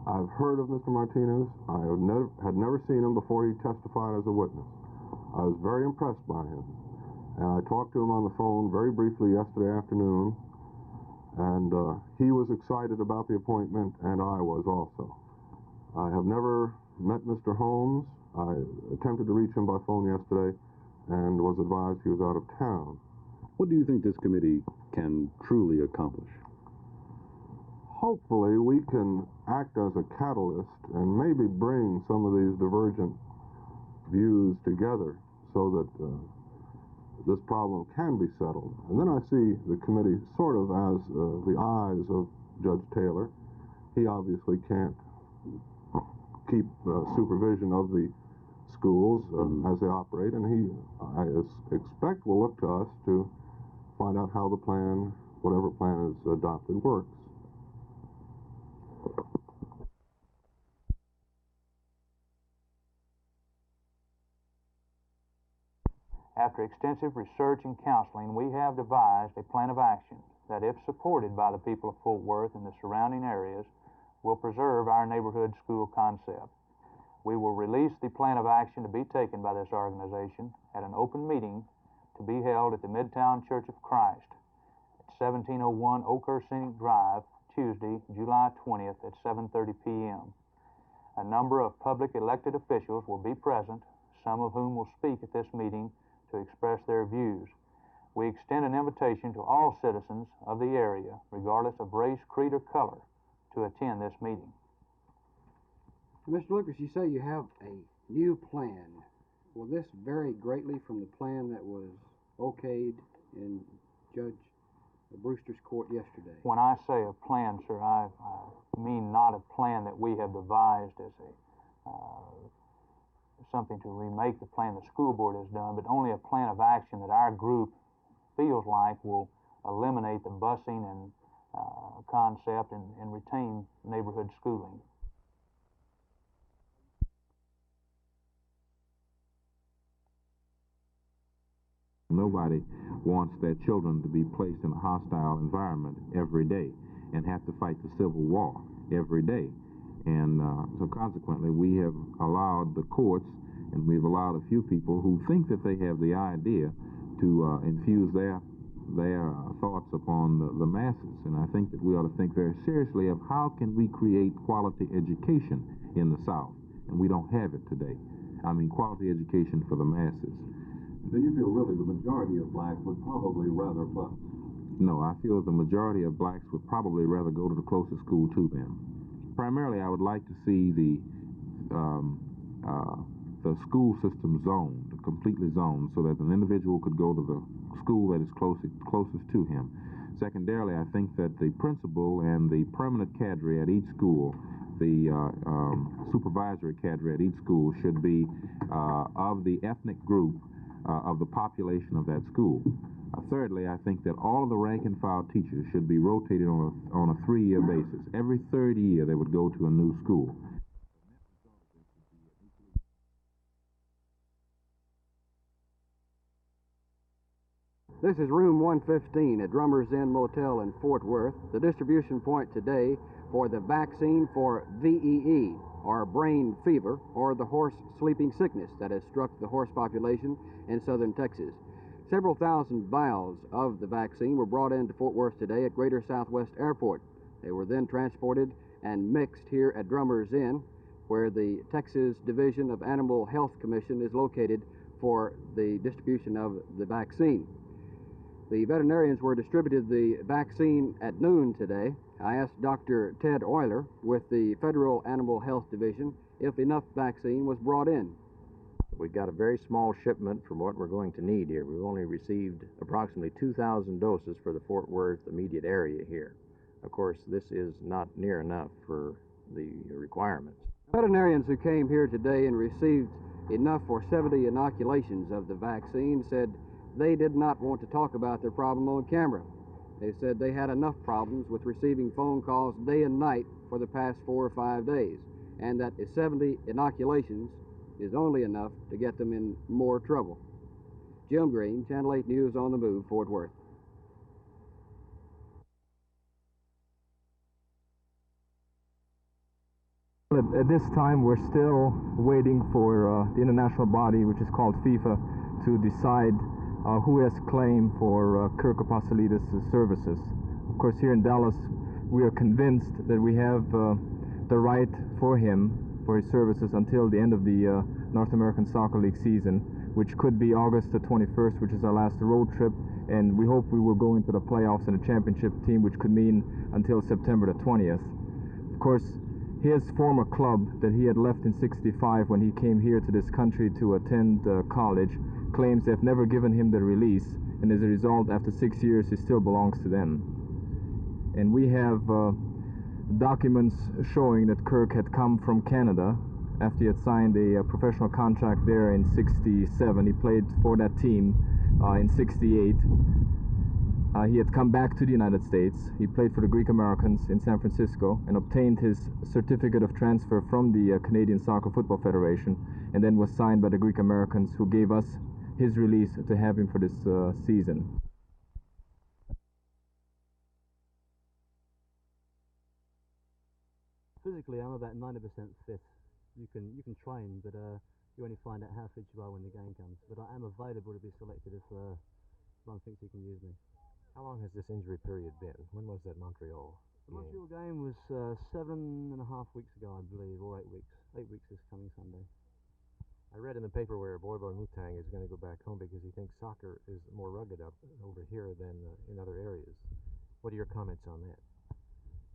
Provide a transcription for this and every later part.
I've heard of Mr. Martinez. I had never seen him before he testified as a witness. I was very impressed by him. And I talked to him on the phone very briefly yesterday afternoon, and he was excited about the appointment, and I was also. I have never met Mr. Holmes. I attempted to reach him by phone yesterday and was advised he was out of town. What do you think this committee can truly accomplish? Hopefully we can act as a catalyst and maybe bring some of these divergent views together so that this problem can be settled. And then I see the committee sort of as the eyes of Judge Taylor. He obviously can't keep supervision of the schools as they operate, and I expect, will look to us to find out how the plan, whatever plan is adopted, works. After extensive research and counseling, we have devised a plan of action that, if supported by the people of Fort Worth and the surrounding areas, will preserve our neighborhood school concept. We will release the plan of action to be taken by this organization at an open meeting to be held at the Midtown Church of Christ at 1701 Oyler Scenic Drive, Tuesday, July 20th at 7:30 p.m. A number of public elected officials will be present, some of whom will speak at this meeting to express their views. We extend an invitation to all citizens of the area, regardless of race, creed, or color, to attend this meeting. Mr. Lucas, you say you have a new plan. Will this vary greatly from the plan that was okayed in Judge Brewster's court yesterday? When I say a plan, sir, I mean not a plan that we have devised as something to remake the plan the school board has done, but only a plan of action that our group feels like will eliminate the busing and concept and retain neighborhood schooling. Nobody wants their children to be placed in a hostile environment every day and have to fight the Civil War every day. And so consequently, we have allowed the courts, and we've allowed a few people who think that they have the idea to infuse their thoughts upon the masses. And I think that we ought to think very seriously of how can we create quality education in the South. And we don't have it today. I mean, quality education for the masses. Then you feel really the majority of blacks would probably rather bus? No, I feel the majority of blacks would probably rather go to the closest school to them. Primarily, I would like to see the school system zoned, completely zoned, so that an individual could go to the school that is closest to him. Secondarily, I think that the principal and the permanent cadre at each school, the supervisory cadre at each school, should be of the ethnic group of the population of that school. Thirdly, I think that all of the rank-and-file teachers should be rotated on a 3-year basis. Every third year, they would go to a new school. This is room 115 at Drummer's Inn Motel in Fort Worth, the distribution point today for the vaccine for VEE, or brain fever, or the horse sleeping sickness that has struck the horse population in southern Texas. Several thousand vials of the vaccine were brought into Fort Worth today at Greater Southwest Airport. They were then transported and mixed here at Drummer's Inn, where the Texas Division of Animal Health Commission is located for the distribution of the vaccine. The veterinarians were distributed the vaccine at noon today. I asked Dr. Ted Oyler with the Federal Animal Health Division if enough vaccine was brought in. We've got a very small shipment from what we're going to need here. We've only received approximately 2,000 doses for the Fort Worth immediate area here. Of course, this is not near enough for the requirements. Veterinarians who came here today and received enough for 70 inoculations of the vaccine said they did not want to talk about their problem on camera. They said they had enough problems with receiving phone calls day and night for the past 4 or 5 days, and that 70 inoculations is only enough to get them in more trouble. Jim Green, Channel 8 News on the Move, Fort Worth. But at this time, we're still waiting for the international body, which is called FIFA, to decide who has claim for Kirk Apostolidis' services. Of course, here in Dallas, we are convinced that we have the right for him, for his services, until the end of the North American Soccer League season, which could be August the 21st, which is our last road trip, and we hope we will go into the playoffs and a championship team, which could mean until September the 20th. Of course, his former club that he had left in '65 when he came here to this country to attend college claims they've never given him the release, and as a result, after 6 years, he still belongs to them. And we have documents showing that Kirk had come from Canada after he had signed a professional contract there in '67. He played for that team in '68. He had come back to the United States. He played for the Greek Americans in San Francisco and obtained his certificate of transfer from the Canadian Soccer Football Federation, and then was signed by the Greek Americans, who gave us his release to have him for this season. Physically, I'm about 90% fit. You can train, but you only find out how fit you are when the game comes. But I am available to be selected if Ron thinks he can use me. How long has this injury period been? When was that Montreal The Montreal game was 7.5 weeks ago, I believe, or 8 weeks. 8 weeks this coming Sunday. I read in the paper where Boy Mutang is going to go back home because he thinks soccer is more rugged up over here than in other areas. What are your comments on that?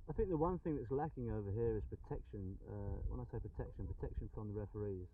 I think the one thing that's lacking over here is protection. When I say protection from the referees.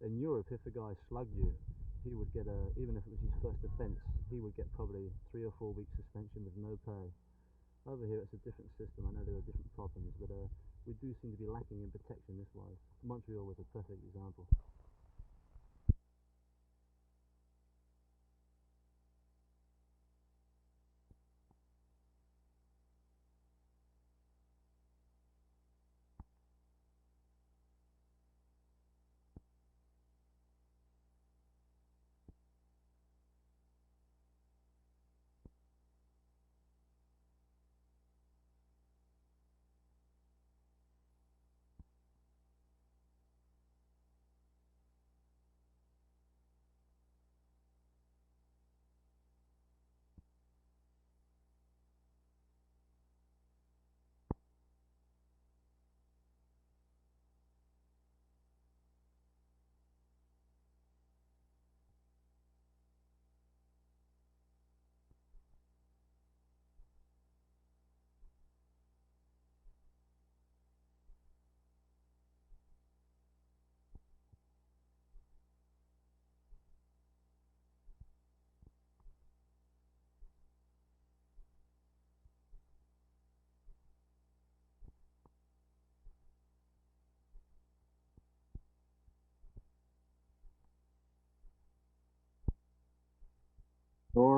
In Europe, if a guy slugged you, he would get even if it was his first offence, he would get probably 3 or 4 weeks suspension with no pay. Over here, it's a different system. I know there are different problems, but we do seem to be lacking in protection this wise. Montreal was a perfect example.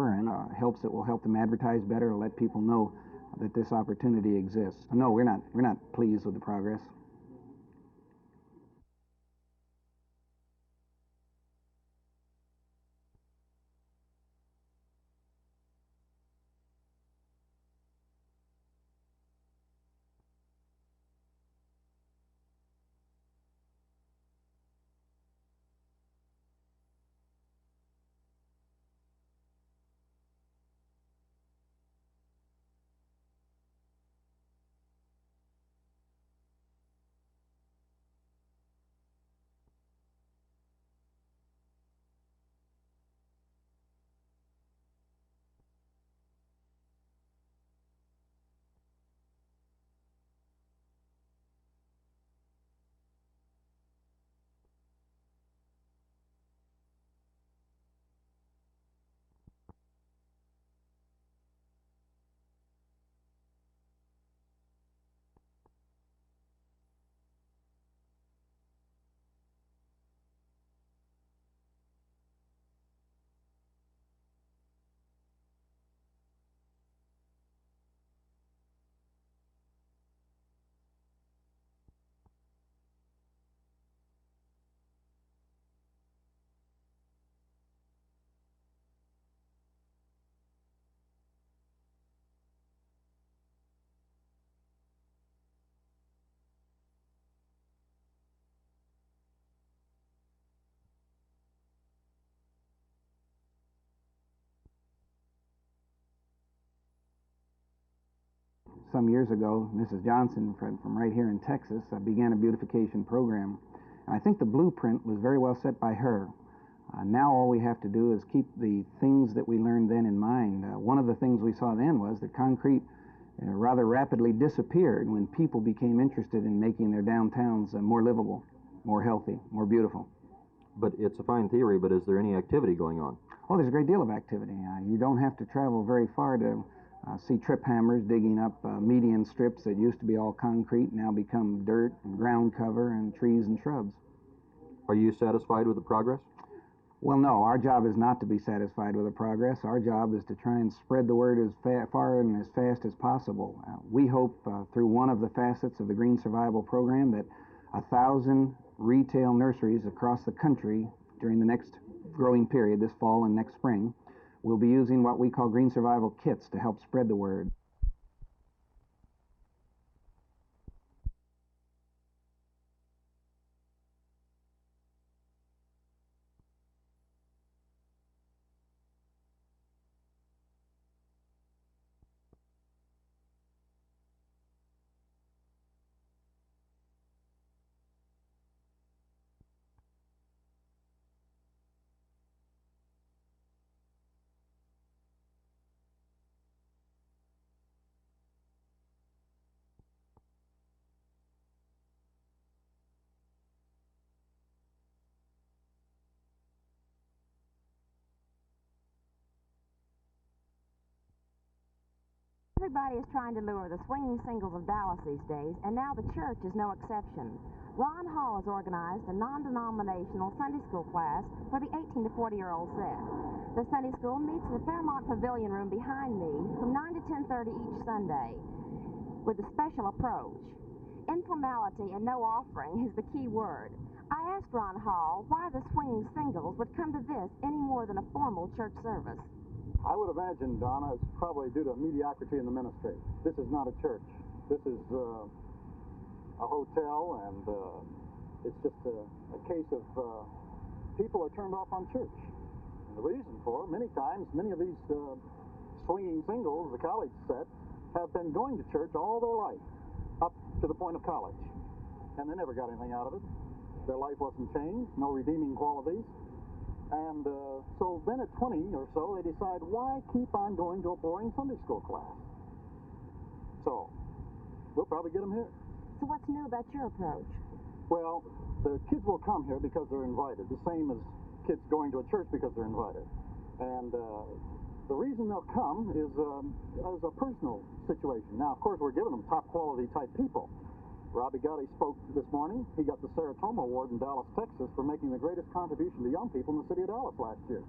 And it will help them advertise better and let people know that this opportunity exists. No, we're not pleased with the progress. some years ago, Mrs. Johnson from right here in Texas began a beautification program. And I think the blueprint was very well set by her. Now all we have to do is keep the things that we learned then in mind. One of the things we saw then was that concrete rather rapidly disappeared when people became interested in making their downtowns more livable, more healthy, more beautiful. But it's a fine theory, but is there any activity going on? Oh, there's a great deal of activity. You don't have to travel very far to see trip hammers digging up median strips that used to be all concrete, now become dirt and ground cover and trees and shrubs. Are you satisfied with the progress? Well, no, our job is not to be satisfied with the progress. Our job is to try and spread the word as far and as fast as possible. We hope through one of the facets of the Green Survival Program that 1,000 retail nurseries across the country during the next growing period, this fall and next spring, will be using what we call Green Survival kits to help spread the word. Everybody is trying to lure the swinging singles of Dallas these days, and now the church is no exception. Ron Hall has organized a non-denominational Sunday school class for the 18 to 40-year-old set. The Sunday school meets in the Fairmont Pavilion room behind me from 9 to 10:30 each Sunday with a special approach. Informality and no offering is the key word. I asked Ron Hall why the swinging singles would come to this any more than a formal church service. I would imagine, Donna, it's probably due to mediocrity in the ministry. This is not a church. This is a hotel, and it's just a case of people are turned off on church. And the reason for it, many times, many of these swinging singles, the college set, have been going to church all their life, up to the point of college. And they never got anything out of it. Their life wasn't changed, no redeeming qualities. And so then at 20 or so, they decide, why keep on going to a boring Sunday school class? So we'll probably get them here. So what's new about your approach? Well, the kids will come here because they're invited, the same as kids going to a church because they're invited. And the reason they'll come is as a personal situation. Now, of course, we're giving them top quality type people. Robbie Gowdey spoke this morning. He got the Seratoma Award in Dallas, Texas for making the greatest contribution to young people in the city of Dallas last year.